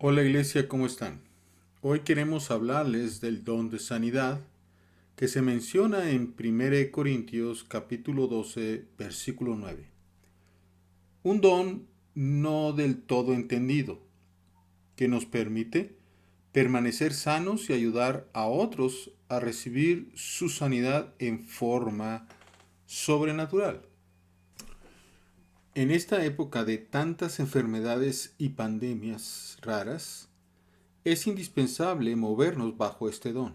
Hola iglesia, ¿cómo están? Hoy queremos hablarles del don de sanidad que se menciona en 1 Corintios capítulo 12, versículo 9. Un don no del todo entendido, que nos permite permanecer sanos y ayudar a otros a recibir su sanidad en forma sobrenatural. En esta época de tantas enfermedades y pandemias raras, es indispensable movernos bajo este don,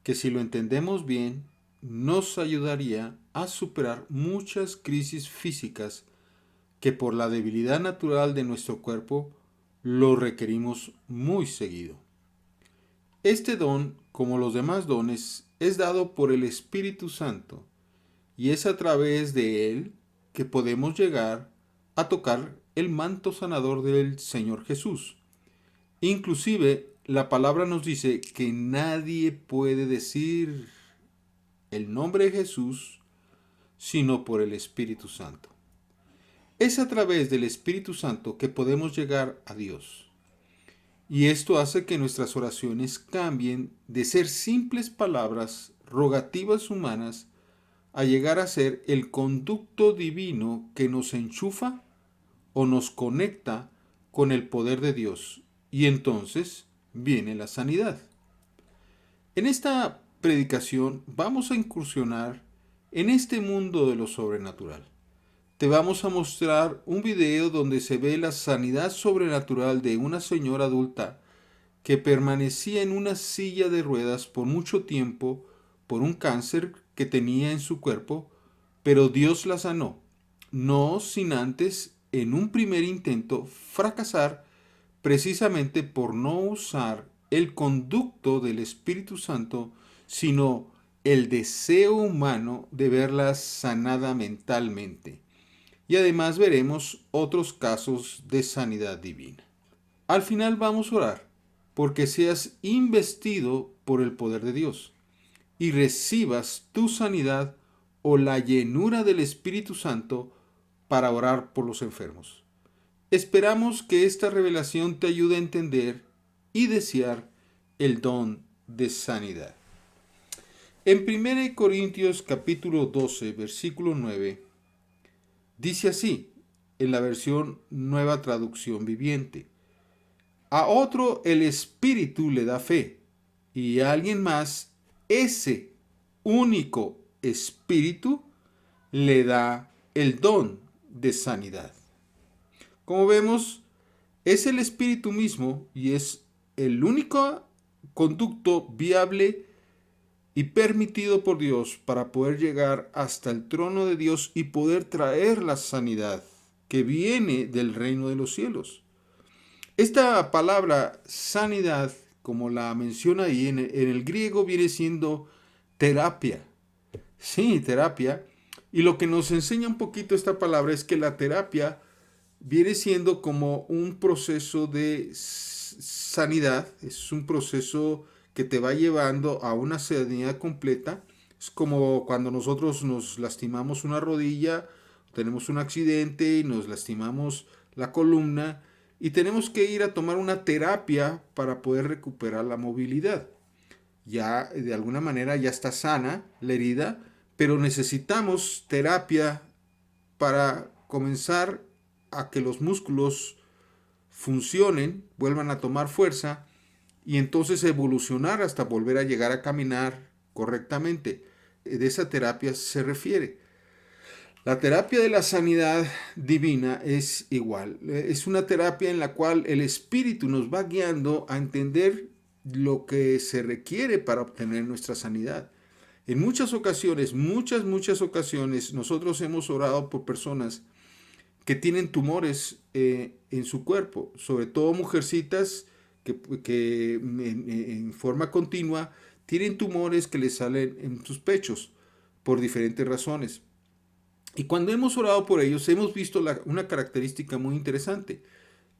que si lo entendemos bien, nos ayudaría a superar muchas crisis físicas que por la debilidad natural de nuestro cuerpo lo requerimos muy seguido. Este don, como los demás dones, es dado por el Espíritu Santo y es a través de él que podemos llegar a tocar el manto sanador del Señor Jesús. Inclusive la palabra nos dice que nadie puede decir el nombre de Jesús sino por el Espíritu Santo. Es a través del Espíritu Santo que podemos llegar a Dios. Y esto hace que nuestras oraciones cambien de ser simples palabras rogativas humanas a llegar a ser el conducto divino que nos enchufa o nos conecta con el poder de Dios. Y entonces viene la sanidad. En esta predicación vamos a incursionar en este mundo de lo sobrenatural. Te vamos a mostrar un video donde se ve la sanidad sobrenatural de una señora adulta que permanecía en una silla de ruedas por mucho tiempo por un cáncer que tenía en su cuerpo, pero Dios la sanó, no sin antes, en un primer intento, fracasar precisamente por no usar el conducto del Espíritu Santo, sino el deseo humano de verla sanada mentalmente. Y además veremos otros casos de sanidad divina. Al final vamos a orar porque seas investido por el poder de Dios y recibas tu sanidad o la llenura del Espíritu Santo para orar por los enfermos. Esperamos que esta revelación te ayude a entender y desear el don de sanidad. En 1 Corintios capítulo 12, versículo 9, dice así, en la versión Nueva Traducción Viviente: a otro el Espíritu le da fe y a alguien más ese único Espíritu le da el don de sanidad. Como vemos, es el Espíritu mismo y es el único conducto viable y permitido por Dios para poder llegar hasta el trono de Dios y poder traer la sanidad que viene del reino de los cielos. Esta palabra sanidad, como la menciona ahí en el griego, viene siendo terapia. Sí, terapia. Y lo que nos enseña un poquito esta palabra es que la terapia viene siendo como un proceso de sanidad, es un proceso que te va llevando a una sanidad completa. Es como cuando nosotros nos lastimamos una rodilla, tenemos un accidente y nos lastimamos la columna y tenemos que ir a tomar una terapia para poder recuperar la movilidad. Ya de alguna manera ya está sana la herida, pero necesitamos terapia para comenzar a que los músculos funcionen, vuelvan a tomar fuerza y entonces evolucionar hasta volver a llegar a caminar correctamente. De esa terapia se refiere. La terapia de la sanidad divina es igual. Es una terapia en la cual el Espíritu nos va guiando a entender lo que se requiere para obtener nuestra sanidad. En muchas ocasiones, nosotros hemos orado por personas que tienen tumores en su cuerpo, sobre todo mujercitas que en forma continua tienen tumores que les salen en sus pechos por diferentes razones. Y cuando hemos orado por ellos, hemos visto una característica muy interesante,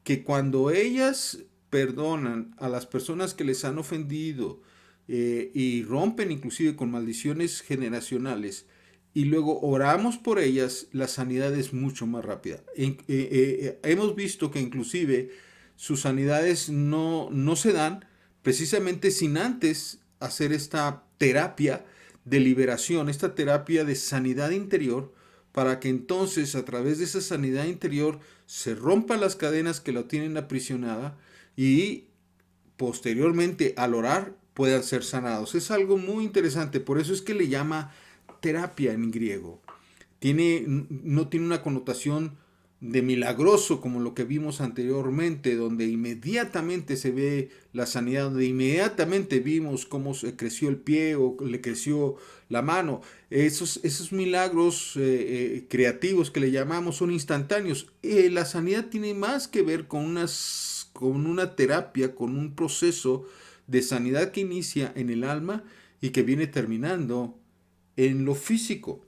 que cuando ellas perdonan a las personas que les han ofendido y rompen inclusive con maldiciones generacionales, y luego oramos por ellas, la sanidad es mucho más rápida. Hemos visto que inclusive sus sanidades no se dan precisamente sin antes hacer esta terapia de liberación, esta terapia de sanidad interior, para que entonces a través de esa sanidad interior se rompan las cadenas que la tienen aprisionada y posteriormente al orar puedan ser sanados. Es algo muy interesante, por eso es que le llama terapia en griego. No tiene una connotación de milagroso como lo que vimos anteriormente, donde inmediatamente se ve la sanidad, donde inmediatamente vimos cómo se creció el pie o le creció la mano. Esos milagros creativos que le llamamos son instantáneos. La sanidad tiene más que ver con una terapia, con un proceso de sanidad que inicia en el alma y que viene terminando en lo físico.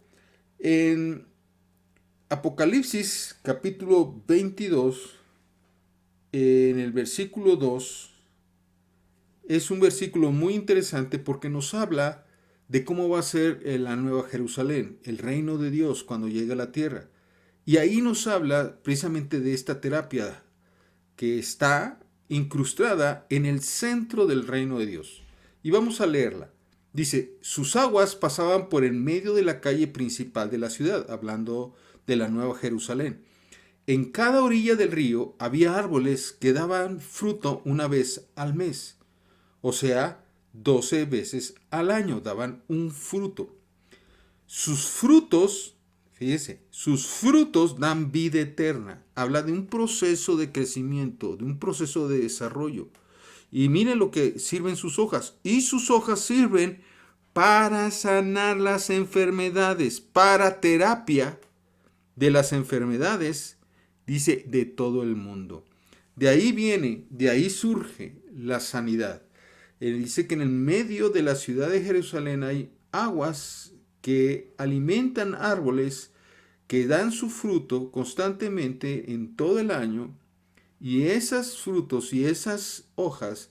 En Apocalipsis capítulo 22, en el versículo 2, es un versículo muy interesante porque nos habla de cómo va a ser la nueva Jerusalén, el reino de Dios cuando llegue a la tierra. Y ahí nos habla precisamente de esta terapia que está incrustada en el centro del reino de Dios. Y vamos a leerla. Dice, sus aguas pasaban por en medio de la calle principal de la ciudad, hablando de la Nueva Jerusalén. En cada orilla del río había árboles que daban fruto una vez al mes, o sea, 12 veces al año daban un fruto. Sus frutos, fíjese, sus frutos dan vida eterna. Habla de un proceso de crecimiento, de un proceso de desarrollo. Y miren lo que sirven sus hojas. Y sus hojas sirven para sanar las enfermedades, para terapia de las enfermedades, dice, de todo el mundo. De ahí viene, de ahí surge la sanidad. Él dice que en el medio de la ciudad de Jerusalén hay aguas que alimentan árboles que dan su fruto constantemente en todo el año, y esos frutos y esas hojas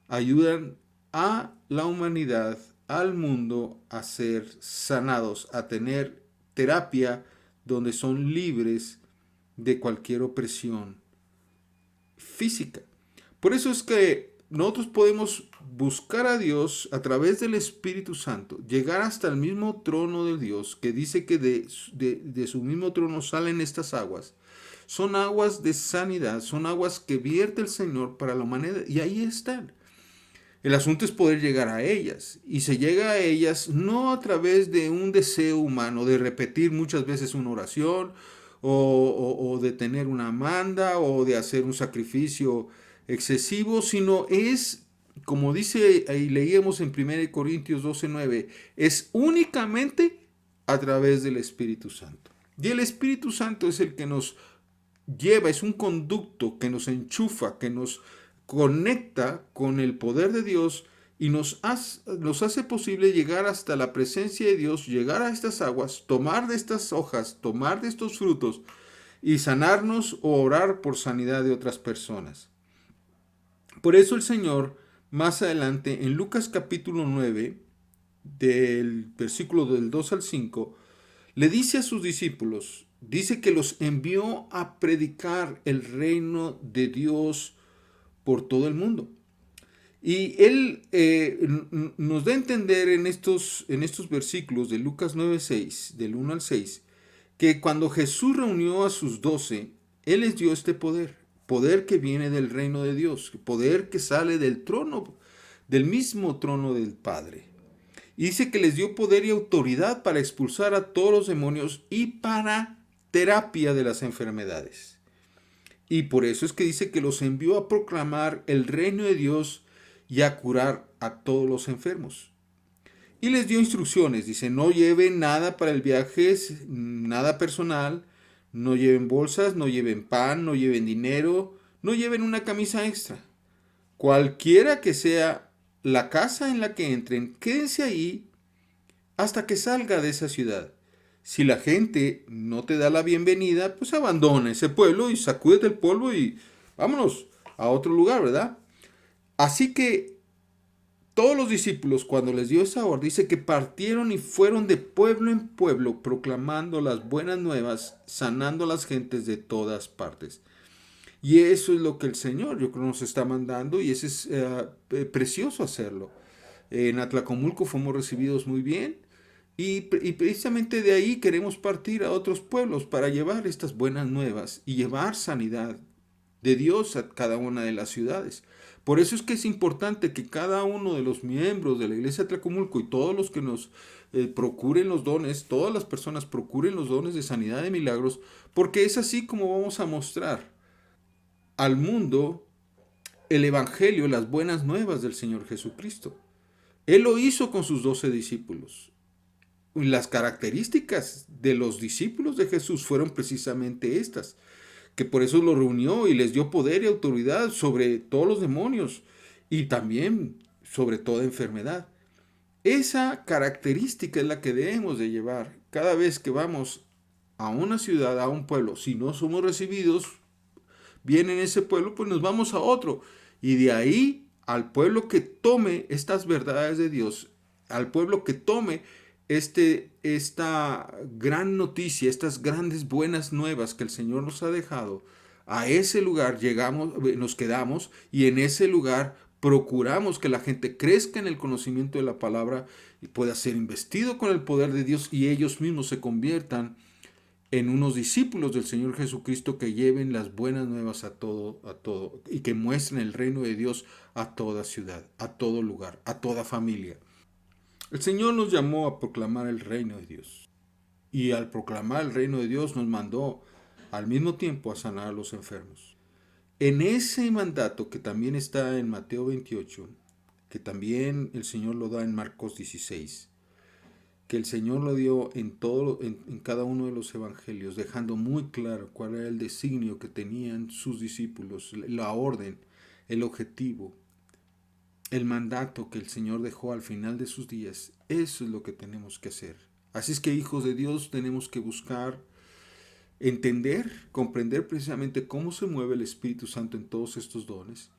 ayudan a la humanidad, al mundo, a ser sanados, a tener terapia donde son libres de cualquier opresión física. Por eso es que nosotros podemos buscar a Dios a través del Espíritu Santo, llegar hasta el mismo trono de Dios, que dice que de su mismo trono salen estas aguas. Son aguas de sanidad, son aguas que vierte el Señor para la humanidad, y ahí están. El asunto es poder llegar a ellas, y se llega a ellas no a través de un deseo humano de repetir muchas veces una oración o de tener una manda o de hacer un sacrificio excesivo, sino es, como dice y leíamos en 1 Corintios 12:9, es únicamente a través del Espíritu Santo. Y el Espíritu Santo es el que nos lleva, es un conducto que nos enchufa, que nos conecta con el poder de Dios y nos hace posible llegar hasta la presencia de Dios, llegar a estas aguas, tomar de estas hojas, tomar de estos frutos y sanarnos o orar por sanidad de otras personas. Por eso el Señor, más adelante, en Lucas capítulo 9, del versículo del 2 al 5, le dice a sus discípulos, dice que los envió a predicar el reino de Dios por todo el mundo. Y él nos da a entender en estos versículos de Lucas 9:6, del 1 al 6, que cuando Jesús reunió a sus 12, Él les dio este poder, poder que viene del reino de Dios, poder que sale del trono, del mismo trono del Padre. Y dice que les dio poder y autoridad para expulsar a todos los demonios y para terapia de las enfermedades. Y por eso es que dice que los envió a proclamar el reino de Dios y a curar a todos los enfermos. Y les dio instrucciones, dice, no lleven nada para el viaje, nada personal, no lleven bolsas, no lleven pan, no lleven dinero, no lleven una camisa extra. Cualquiera que sea la casa en la que entren, quédense ahí hasta que salga de esa ciudad. Si la gente no te da la bienvenida, pues abandona ese pueblo y sacúdete el polvo y vámonos a otro lugar, ¿verdad? Así que todos los discípulos, cuando les dio esa orden, dice que partieron y fueron de pueblo en pueblo proclamando las buenas nuevas, sanando a las gentes de todas partes. Y eso es lo que el Señor, yo creo, nos está mandando y eso es precioso hacerlo. En Atlacomulco fuimos recibidos muy bien y precisamente de ahí queremos partir a otros pueblos para llevar estas buenas nuevas y llevar sanidad de Dios a cada una de las ciudades. Por eso es que es importante que cada uno de los miembros de la iglesia de Atlacomulco y todos los que nos procuren los dones, todas las personas procuren los dones de sanidad de milagros, porque es así como vamos a mostrar al mundo el Evangelio, las buenas nuevas del Señor Jesucristo. Él lo hizo con sus 12 discípulos. Las características de los discípulos de Jesús fueron precisamente estas, que por eso los reunió y les dio poder y autoridad sobre todos los demonios y también sobre toda enfermedad. Esa característica es la que debemos de llevar cada vez que vamos a una ciudad, a un pueblo. Si no somos recibidos bien en ese pueblo, pues nos vamos a otro. Y de ahí al pueblo que tome estas verdades de Dios, al pueblo que tome esta gran noticia, estas grandes buenas nuevas que el Señor nos ha dejado, a ese lugar llegamos, nos quedamos y en ese lugar procuramos que la gente crezca en el conocimiento de la palabra y pueda ser investido con el poder de Dios y ellos mismos se conviertan en unos discípulos del Señor Jesucristo que lleven las buenas nuevas a todo, y que muestren el reino de Dios a toda ciudad, a todo lugar, a toda familia. El Señor nos llamó a proclamar el reino de Dios. Y al proclamar el reino de Dios nos mandó al mismo tiempo a sanar a los enfermos. En ese mandato que también está en Mateo 28, que también el Señor lo da en Marcos 16, que el Señor lo dio en cada uno de los evangelios, dejando muy claro cuál era el designio que tenían sus discípulos, la orden, el objetivo, el mandato que el Señor dejó al final de sus días. Eso es lo que tenemos que hacer. Así es que, hijos de Dios, tenemos que buscar entender, comprender precisamente cómo se mueve el Espíritu Santo en todos estos dones,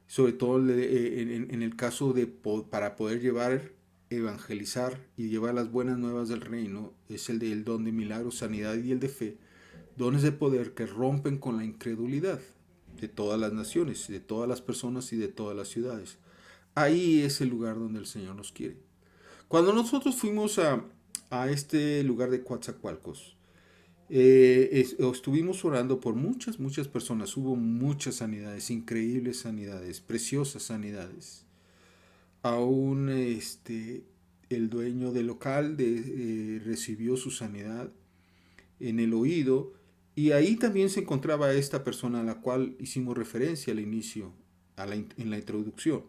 sobre todo en el caso de para poder llevar, evangelizar y llevar las buenas nuevas del reino, es el del don de milagros, sanidad y el de fe, dones de poder que rompen con la incredulidad de todas las naciones, de todas las personas y de todas las ciudades. Ahí es el lugar donde el Señor nos quiere. Cuando nosotros fuimos a este lugar de Coatzacoalcos, estuvimos orando por muchas personas. Hubo muchas sanidades, increíbles sanidades, preciosas sanidades. Aún el dueño del local recibió su sanidad en el oído. Y ahí también se encontraba esta persona a la cual hicimos referencia al inicio, en la introducción.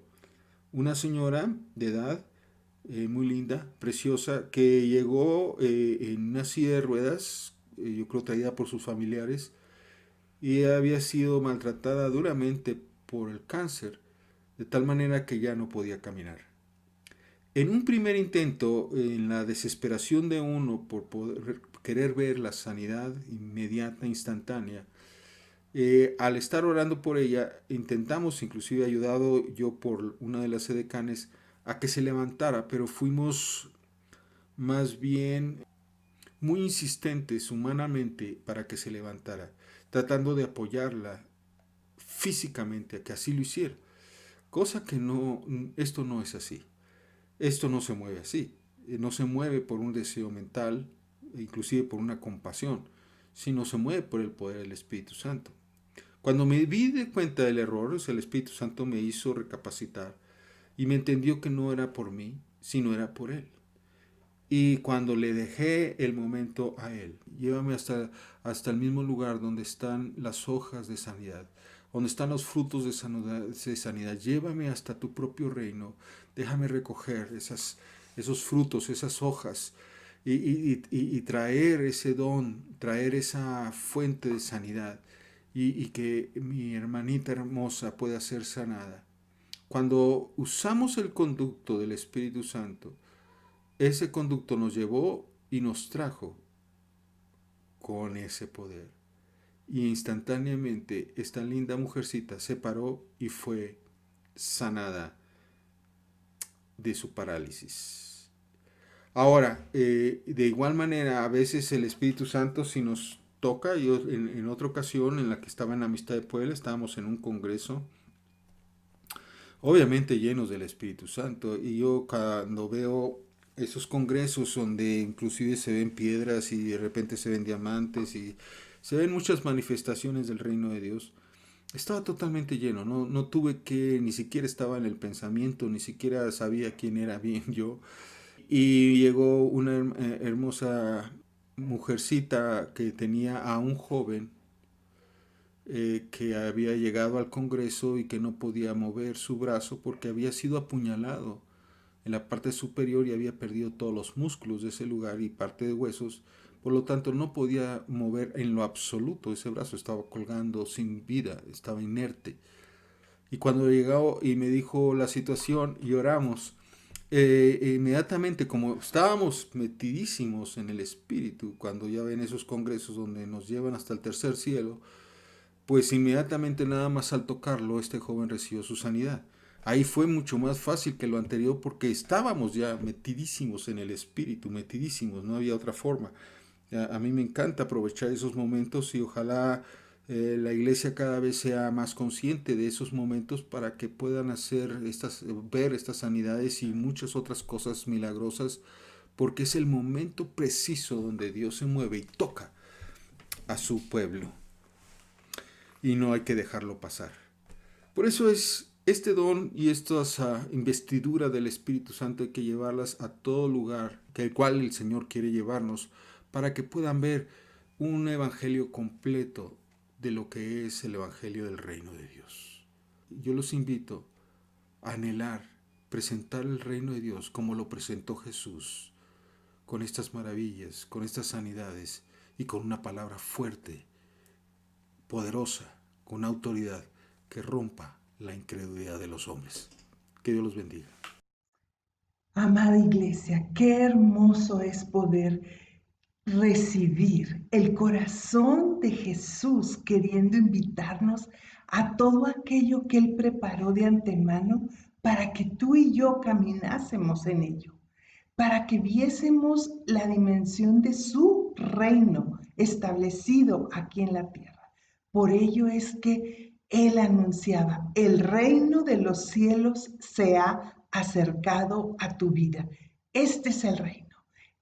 Una señora de edad muy linda, preciosa, que llegó en una silla de ruedas, yo creo traída por sus familiares, y había sido maltratada duramente por el cáncer, de tal manera que ya no podía caminar. En un primer intento, en la desesperación de uno por querer ver la sanidad inmediata, instantánea, al estar orando por ella, intentamos, inclusive ayudado yo por una de las edecanes, a que se levantara, pero fuimos más bien muy insistentes humanamente para que se levantara, tratando de apoyarla físicamente a que así lo hiciera. Cosa que no, esto no es así. Esto no se mueve así. No se mueve por un deseo mental, inclusive por una compasión, sino se mueve por el poder del Espíritu Santo. Cuando me di de cuenta del error, el Espíritu Santo me hizo recapacitar y me entendió que no era por mí, sino era por Él. Y cuando le dejé el momento a Él, llévame hasta el mismo lugar donde están las hojas de sanidad, donde están los frutos de sanidad, llévame hasta tu propio reino, déjame recoger esos frutos, esas hojas, y traer ese don, traer esa fuente de sanidad, y que mi hermanita hermosa pueda ser sanada. Cuando usamos el conducto del Espíritu Santo, ese conducto nos llevó y nos trajo con ese poder. Y instantáneamente esta linda mujercita se paró y fue sanada de su parálisis. Ahora, de igual manera, a veces el Espíritu Santo, si nos toca. Yo en otra ocasión en la que estaba en Amistad de Puebla, estábamos en un congreso, obviamente llenos del Espíritu Santo, y yo cuando veo esos congresos donde inclusive se ven piedras y de repente se ven diamantes y se ven muchas manifestaciones del reino de Dios, estaba totalmente lleno. No tuve que, ni siquiera estaba en el pensamiento, ni siquiera sabía quién era bien yo. Y llegó una hermosa mujercita que tenía a un joven que había llegado al Congreso y que no podía mover su brazo porque había sido apuñalado en la parte superior y había perdido todos los músculos de ese lugar y parte de huesos. Por lo tanto, no podía mover en lo absoluto ese brazo, estaba colgando sin vida, estaba inerte. Y cuando llegó y me dijo la situación y oramos, inmediatamente, como estábamos metidísimos en el espíritu, cuando ya ven esos congresos donde nos llevan hasta el tercer cielo, pues inmediatamente nada más al tocarlo, este joven recibió su sanidad. Ahí fue mucho más fácil que lo anterior porque estábamos ya metidísimos en el espíritu, metidísimos, no había otra forma. A mí me encanta aprovechar esos momentos y ojalá la iglesia cada vez sea más consciente de esos momentos para que puedan ver estas sanidades y muchas otras cosas milagrosas, porque es el momento preciso donde Dios se mueve y toca a su pueblo y no hay que dejarlo pasar. Por eso es este don y esta investidura del Espíritu Santo hay que llevarlas a todo lugar que el cual el Señor quiere llevarnos para que puedan ver un evangelio completo de lo que es el evangelio del reino de Dios. Yo los invito a anhelar, presentar el reino de Dios como lo presentó Jesús, con estas maravillas, con estas sanidades y con una palabra fuerte, poderosa, con autoridad, que rompa la incredulidad de los hombres. Que Dios los bendiga. Amada iglesia, qué hermoso es poder recibir el corazón de Jesús queriendo invitarnos a todo aquello que Él preparó de antemano para que tú y yo caminásemos en ello, para que viésemos la dimensión de su reino establecido aquí en la tierra. Por ello es que Él anunciaba, el reino de los cielos se ha acercado a tu vida. Este es el reino.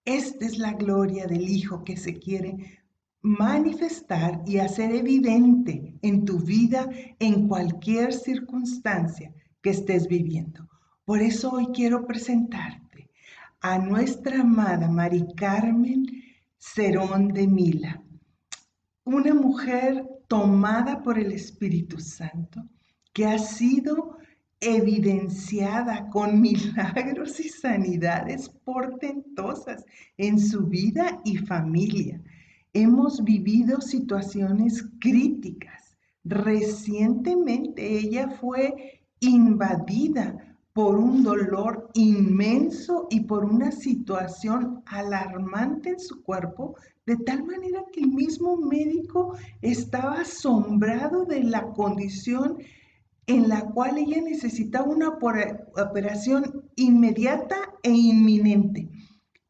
Esta es la gloria del Hijo que se quiere manifestar y hacer evidente en tu vida en cualquier circunstancia que estés viviendo. Por eso hoy quiero presentarte a nuestra amada Mari Carmen Cerón de Mila, una mujer tomada por el Espíritu Santo que ha sido evidenciada con milagros y sanidades portentosas en su vida y familia. Hemos vivido situaciones críticas. Recientemente ella fue invadida por un dolor inmenso y por una situación alarmante en su cuerpo, de tal manera que el mismo médico estaba asombrado de la condición en la cual ella necesitaba una operación inmediata e inminente.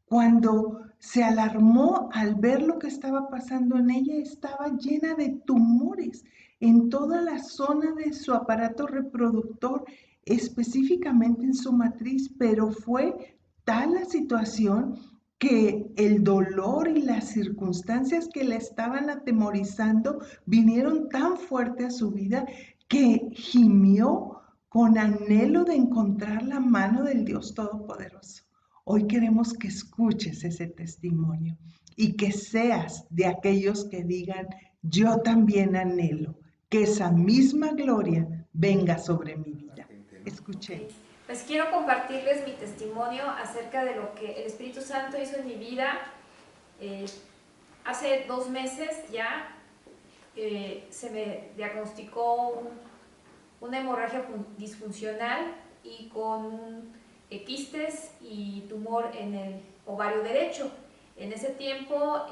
Cuando se alarmó al ver lo que estaba pasando en ella, estaba llena de tumores en toda la zona de su aparato reproductor, específicamente en su matriz, pero fue tal la situación que el dolor y las circunstancias que la estaban atemorizando vinieron tan fuerte a su vida que gimió con anhelo de encontrar la mano del Dios Todopoderoso. Hoy queremos que escuches ese testimonio y que seas de aquellos que digan, yo también anhelo que esa misma gloria venga sobre mi vida. Escuchemos. Okay. Pues quiero compartirles mi testimonio acerca de lo que el Espíritu Santo hizo en mi vida. Hace 2 meses ya se me diagnosticó una hemorragia disfuncional y con quistes y tumor en el ovario derecho. En ese tiempo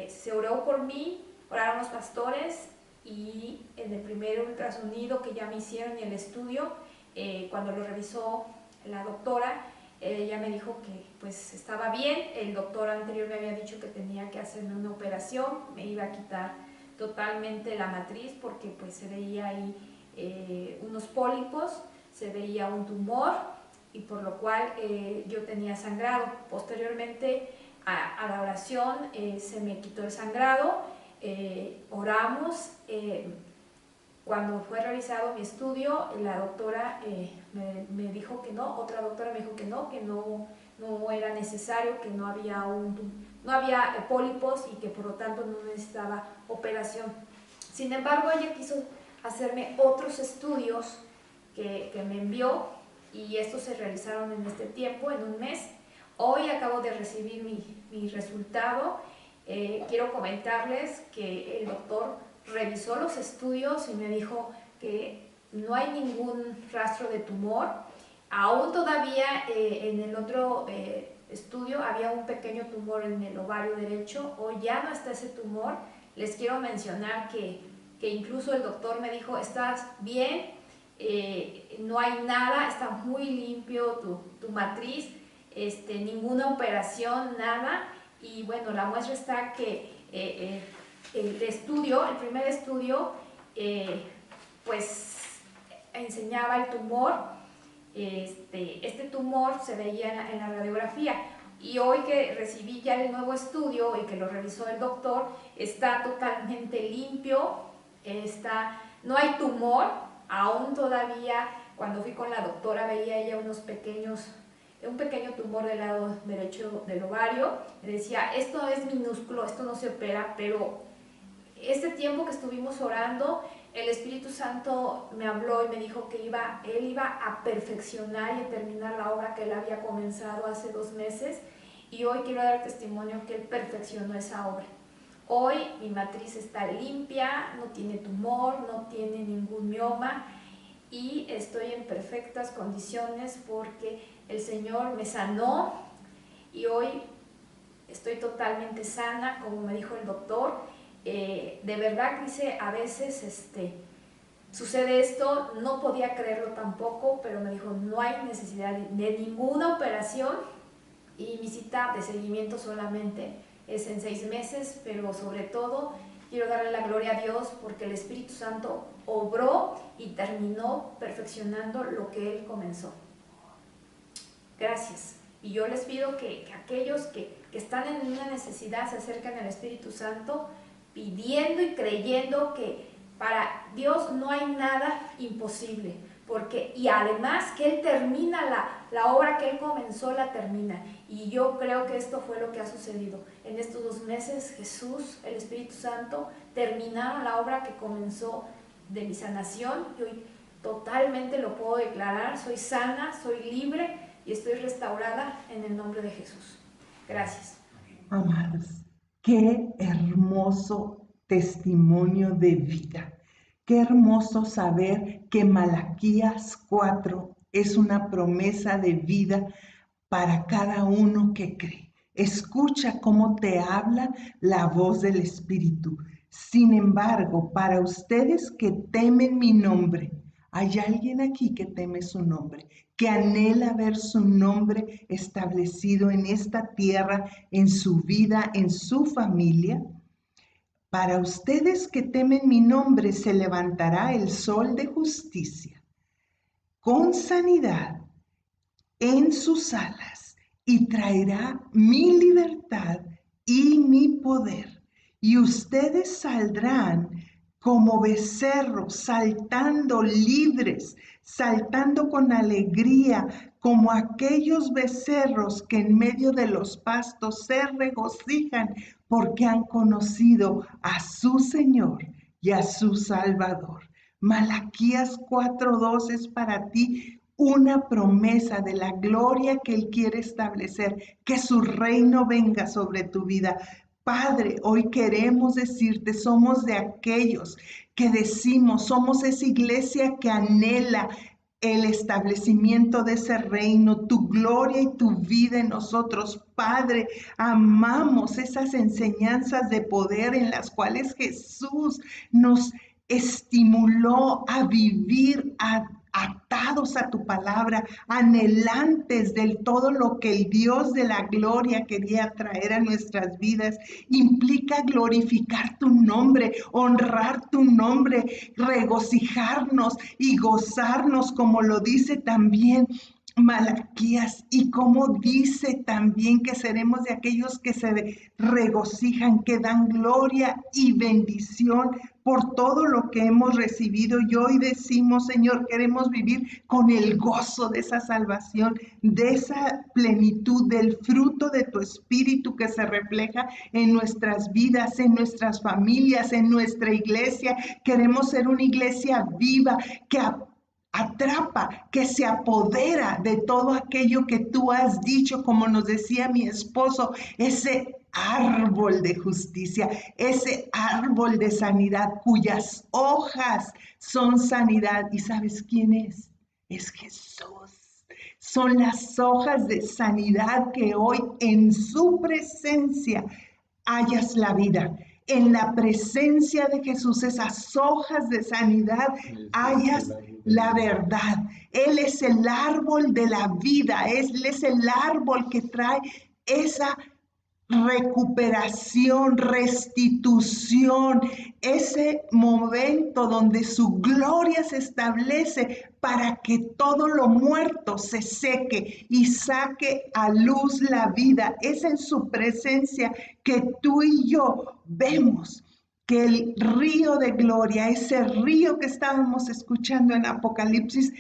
se oró por mí, oraron los pastores y en el primer ultrasonido que ya me hicieron y el estudio, cuando lo revisó la doctora, ella me dijo que pues estaba bien. El doctor anterior me había dicho que tenía que hacerme una operación, me iba a quitar totalmente la matriz porque pues se veía ahí unos pólipos, se veía un tumor y por lo cual yo tenía sangrado. Posteriormente a la oración se me quitó el sangrado, oramos. Cuando fue realizado mi estudio, la doctora me dijo que no, otra doctora me dijo que no era necesario, que no había pólipos y que por lo tanto no necesitaba operación. Sin embargo, ella quiso hacerme otros estudios que me envió y estos se realizaron en este tiempo, en un mes. Hoy acabo de recibir mi resultado. Quiero comentarles que el doctor revisó los estudios y me dijo que no hay ningún rastro de tumor. Aún todavía en el otro estudio había un pequeño tumor en el ovario derecho. Hoy ya no está ese tumor. Les quiero mencionar que incluso el doctor me dijo, estás bien, no hay nada, está muy limpio tu matriz, ninguna operación, nada. Y bueno, la muestra está que el primer estudio, pues enseñaba el tumor. Este tumor se veía en la radiografía y hoy que recibí ya el nuevo estudio y que lo revisó el doctor, está totalmente limpio, no hay tumor. Aún todavía cuando fui con la doctora veía ella un pequeño tumor del lado derecho del ovario. Me decía, esto es minúsculo, esto no se opera, pero este tiempo que estuvimos orando, el Espíritu Santo me habló y me dijo que él iba a perfeccionar y a terminar la obra que él había comenzado hace 2 meses, y hoy quiero dar testimonio que él perfeccionó esa obra. Hoy mi matriz está limpia, no tiene tumor, no tiene ningún mioma y estoy en perfectas condiciones porque el Señor me sanó y hoy estoy totalmente sana, como me dijo el doctor. De verdad, dice, a veces sucede esto, no podía creerlo tampoco, pero me dijo, no hay necesidad de ninguna operación y mi cita de seguimiento solamente es en 6 meses, pero sobre todo quiero darle la gloria a Dios porque el Espíritu Santo obró y terminó perfeccionando lo que Él comenzó. Gracias. Y yo les pido que aquellos que están en una necesidad se acerquen al Espíritu Santo pidiendo y creyendo que para Dios no hay nada imposible, y además que Él termina la obra que Él comenzó, la termina. Y yo creo que esto fue lo que ha sucedido. En estos 2 meses Jesús, el Espíritu Santo, terminaron la obra que comenzó de mi sanación y hoy totalmente lo puedo declarar, soy sana, soy libre y estoy restaurada en el nombre de Jesús. Gracias. Amados, qué hermoso testimonio de vida. Qué hermoso saber que Malaquías 4 es una promesa de vida para cada uno que cree. Escucha cómo te habla la voz del Espíritu. Sin embargo, para ustedes que temen mi nombre, ¿hay alguien aquí que teme su nombre? Que anhela ver su nombre establecido en esta tierra, en su vida, en su familia. Para ustedes que temen mi nombre se levantará el sol de justicia con sanidad en sus alas y traerá mi libertad y mi poder. Y ustedes saldrán como becerros, saltando libres, saltando con alegría, como aquellos becerros que en medio de los pastos se regocijan porque han conocido a su Señor y a su Salvador. Malaquías 4:2 es para ti una promesa de la gloria que Él quiere establecer, que su reino venga sobre tu vida. Padre, hoy queremos decirte, somos de aquellos que decimos, somos esa iglesia que anhela el establecimiento de ese reino, tu gloria y tu vida en nosotros. Padre, amamos esas enseñanzas de poder en las cuales Jesús nos estimuló a vivir a tal aferrados a tu palabra, anhelantes del todo lo que el Dios de la gloria quería traer a nuestras vidas. Implica glorificar tu nombre, honrar tu nombre, regocijarnos y gozarnos, como lo dice también Malaquías, y como dice también que seremos de aquellos que se regocijan, que dan gloria y bendición por todo lo que hemos recibido. Y hoy decimos, Señor, queremos vivir con el gozo de esa salvación, de esa plenitud, del fruto de tu espíritu que se refleja en nuestras vidas, en nuestras familias, en nuestra iglesia. Queremos ser una iglesia viva que atrapa, que se apodera de todo aquello que tú has dicho, como nos decía mi esposo, ese árbol de justicia, ese árbol de sanidad cuyas hojas son sanidad. ¿Y sabes quién es? Es Jesús. Son las hojas de sanidad que hoy en su presencia hallas la vida. En la presencia de Jesús, esas hojas de sanidad, hallas la verdad. Él es el árbol de la vida, Él es el árbol que trae esa recuperación, restitución, ese momento donde su gloria se establece para que todo lo muerto se seque y saque a luz la vida. Es en su presencia que tú y yo vemos que el río de gloria, ese río que estábamos escuchando en Apocalipsis,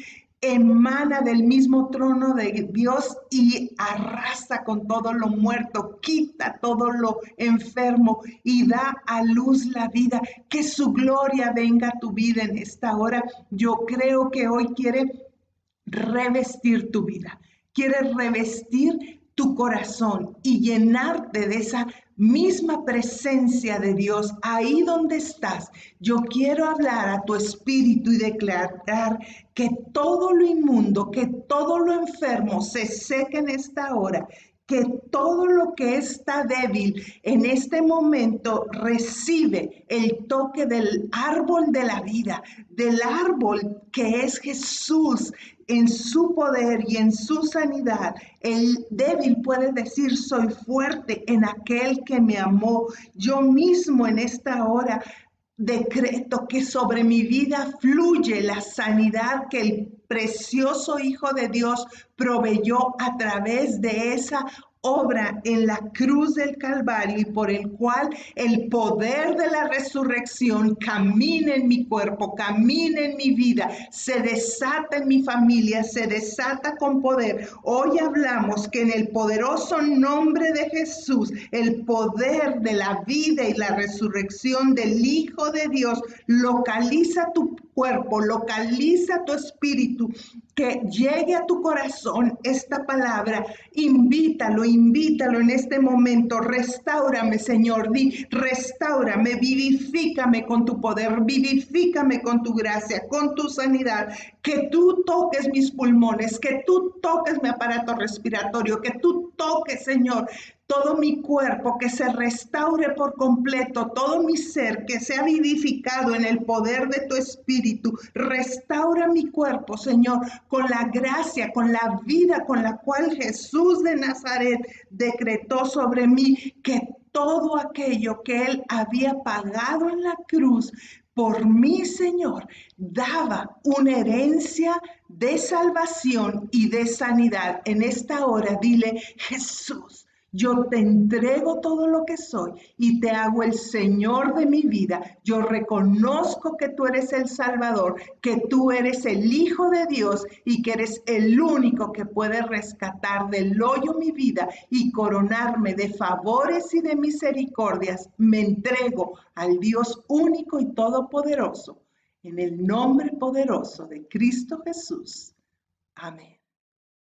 emana del mismo trono de Dios y arrasa con todo lo muerto, quita todo lo enfermo y da a luz la vida. Que su gloria venga a tu vida en esta hora. Yo creo que hoy quiere revestir tu vida, quiere revestir tu corazón y llenarte de esa misma presencia de Dios ahí donde estás. Yo quiero hablar a tu espíritu y declarar que todo lo inmundo, que todo lo enfermo se seque en esta hora, que todo lo que está débil en este momento recibe el toque del árbol de la vida, del árbol que es Jesús en su poder y en su sanidad. El débil puede decir: soy fuerte en aquel que me amó. Yo mismo en esta hora decreto que sobre mi vida fluye la sanidad que el precioso Hijo de Dios proveyó a través de esa obra en la cruz del Calvario, y por el cual el poder de la resurrección camina en mi cuerpo, camina en mi vida, se desata en mi familia, se desata con poder. Hoy hablamos que en el poderoso nombre de Jesús, el poder de la vida y la resurrección del Hijo de Dios localiza tu cuerpo, localiza tu espíritu, que llegue a tu corazón esta palabra. Invítalo en este momento. Restáurame, Señor. Restáurame, vivifícame con tu poder, vivifícame con tu gracia, con tu sanidad. Que tú toques mis pulmones, que tú toques mi aparato respiratorio, que tú toques, Señor, todo mi cuerpo, que se restaure por completo, todo mi ser, que sea vivificado en el poder de tu espíritu. Restaura mi cuerpo, Señor, con la gracia, con la vida con la cual Jesús de Nazaret decretó sobre mí, que todo aquello que Él había pagado en la cruz por mí, Señor, daba una herencia de salvación y de sanidad. En esta hora dile: Jesús, yo te entrego todo lo que soy y te hago el Señor de mi vida. Yo reconozco que tú eres el Salvador, que tú eres el Hijo de Dios y que eres el único que puede rescatar del hoyo mi vida y coronarme de favores y de misericordias. Me entrego al Dios único y todopoderoso, en el nombre poderoso de Cristo Jesús. Amén.